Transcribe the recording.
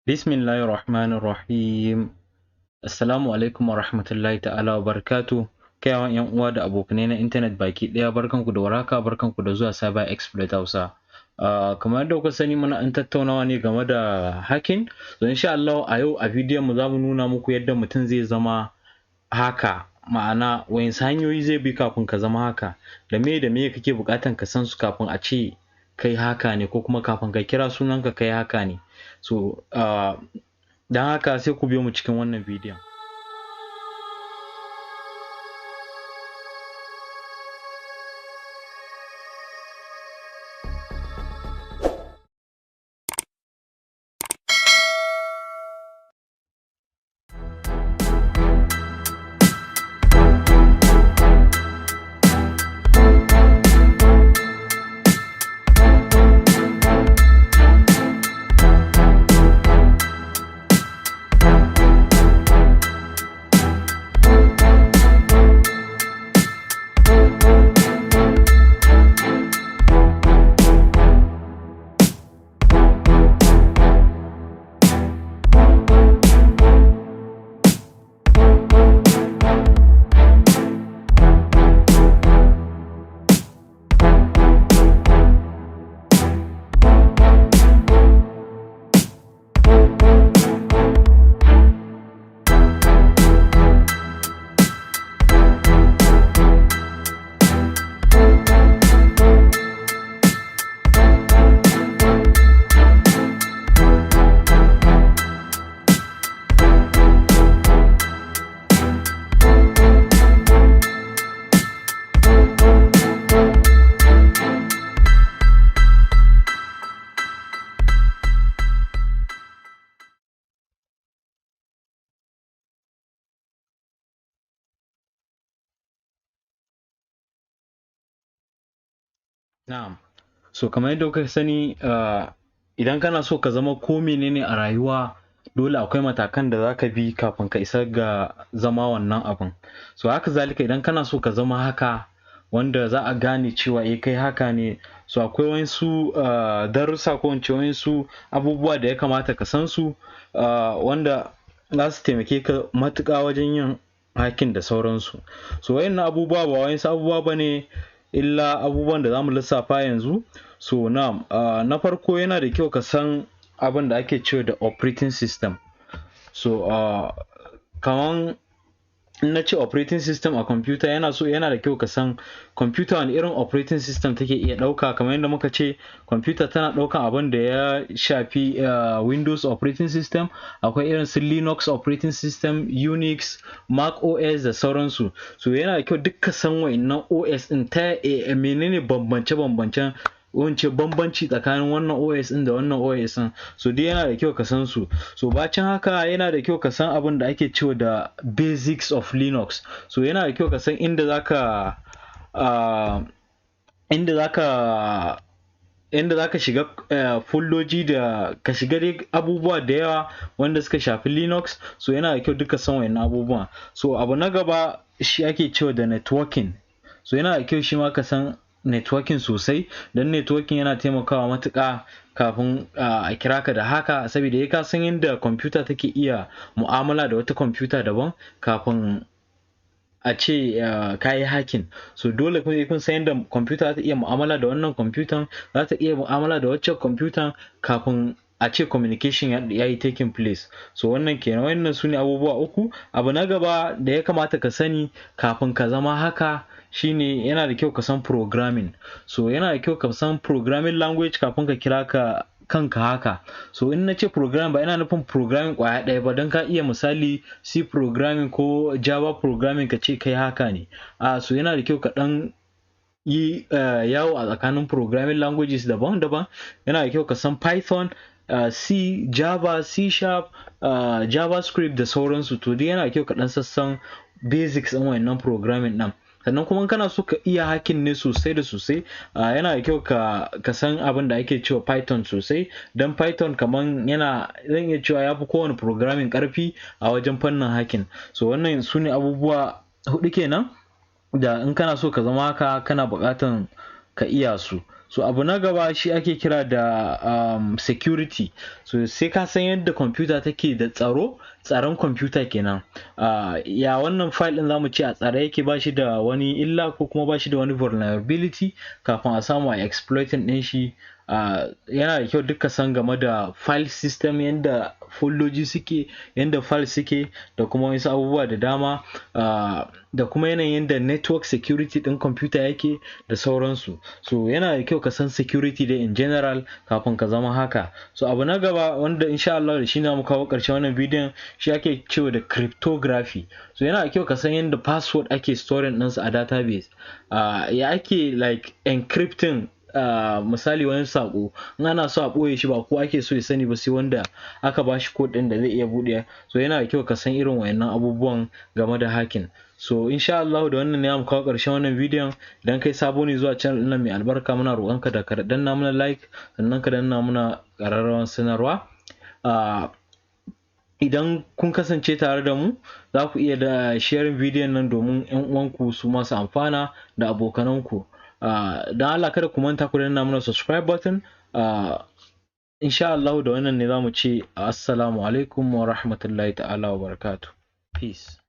Bismillahirrahmanirrahim. Assalamu alaikum wa rahmatullahi ta'ala wa barakatuh. Kayawan yan uwa da abokanai na intanet baki ɗaya, barkanku da warhaka, barkanku da zuwa Cyber Exploit Hausa. Kamar yadda kuka sani, muna an tattaunawa ne game da hacking. So insha Allah a yau a bidiyon mu za mu nuna muku yadda mutum zai zama haka, ma'ana wayansu hanyoyi zai bi kafin ka zama haka, da me kake buƙatan ka san su kafin a ce kai haka ne, ko kuma kafin ka kira sunanka kai haka ne. So don haka sai ku biyo mu cikin wannan bidiyon. Na'am. So kamar yadda kuka sani, idan kana so ka zama ko menene a rayuwa, dole akwai matakan da zaka bi kafin ka isa ga zama wannan abun. So haka zalika idan kana so ka zama haka, wanda za a gane cewa kai haka ne, so akwai wasu darussa ko ince wasu abubuwa da ya kamata ka san su, wanda za su taimake ka matuƙa wajen yin hacking da sauransu. So wayannan abubuwa ba wayansu abubuwa bane illa abubuwan da zamu lissafa yanzu. So na farko yana da kyau ka san abin da ake cewa da operating system. So kaman in na ce operating system a computer, yana da kyau ka san computer wani irin operating system take iya ɗauka. Kamar yadda muka ce, computer tana ɗaukan abin da ya shafi Windows operating system, akwai irin su Linux operating system, Unix, Mac OS da sauransu. So yana da kyau duk ka san wa'innan OS ɗin, ta menene bambance-bambancen, wance bambanci tsakanin wannan OS ɗin da wannan OS ɗin. So dai yana da kyau ka san su. So bacin haka yana da kyau ka san abin da ake cewa da basics of Linux. So yana da kyau ka san inda zaka shiga foldoji, da ka shiga dai abubuwa da yawa wanda suka shafi Linux. So yana da kyau duka san wayannan abubuwan. So abu na gaba shi ake cewa da networking. So yana da kyau shi ma ka san networking sosai, don networking yana taimakawa matuƙa kafin a kira ka da haka, saboda ka san yadda computer take iya mu'amala da wata computer daban kafin a ce ka yi hacking. So dole kun san yadda computer za ta iya mu'amala da wannan computer, za ta iya mu'amala da waccan computer kafin a ce communication ya yi taking place. So wannan kenan, wannan su ne abubuwa uku. Abu na gaba da ya kamata ka sani kafin ka zama haka shine yana da kyau ka san programming. So yana da kyau ka san programming language kafin ka kira kanka haka. So in na ce programming, ba ina nufin programming kwaya ɗaya ba, don ka iya misali C programming ko Java programming ka ce kai haka ne. So yana da kyau ka ɗan yi yawo a tsakanin programming languages daban-daban. Yana da kyau ka san Python, C, Java, C Sharp, JavaScript da sauransu. To dai yana da kyau ka ɗan sassan basics ɗin wannan programming ɗin. Sannan kuma kana so ka iya hacking ne sosai da sosai, yana da kyau ka san abin da ake cewa Python sosai, don Python kaman zan iya cewa ya fi kowane programming ƙarfi a wajen fannin hacking. So wannan su ne abubuwa 4 kenan da in kana so ka zama haka kana buƙatan ka iya su. So abu na gaba shi ake kira da security. So sai ka san yadda kwamfuta take da tsaron kwamfuta kenan. Ya wannan file din zamu ce a tsare yake, ba shi da wani illa ko kuma ba shi da wani vulnerability kafin a samu a exploiting din shi. Yana da kyau duka san game da file system, yadda foldoji suke, yadda file suke, da kuma wasu abubuwa da dama, da kuma yanayin yadda network security din kwamfuta yake da sauransu. So yana da kyau ka san security da in general kafin ka zama haka. So abu na gaba wanda insha Allah da shi na mu kawo ƙarshen wannan bidiyon, shi ake cewa da cryptography. So yana da kyau ka san yadda password ake storing ɗinsu a database. Ya ake like encrypting misali wani sako in ana so a ɓoye shi, ba ko ake so ya sani ba sai wanda aka ba shi code ɗin da zai iya buɗe. So yana da kyau ka san irin wayannan abubuwan game da hacking. So insha Allah da wannan ne mu kawo ƙarshen wannan bidiyon. Idan kai sabo ne zuwa channel ɗin mai albarka, muna roƙonka da ka danna mana like, sannan ka danna mana ƙararrawar sanarwa. Idan kun kasance tare da mu, za ku iya da sharing bidiyon nan domin 'yan uwanku su masu amfana da abokananku. Don Allah kada ku manta ku danna mana subscribe button. Insha Allah da wannan ne za mu ce assalamu alaikum wa rahmatullahi ta'ala wa barakatuh. Peace.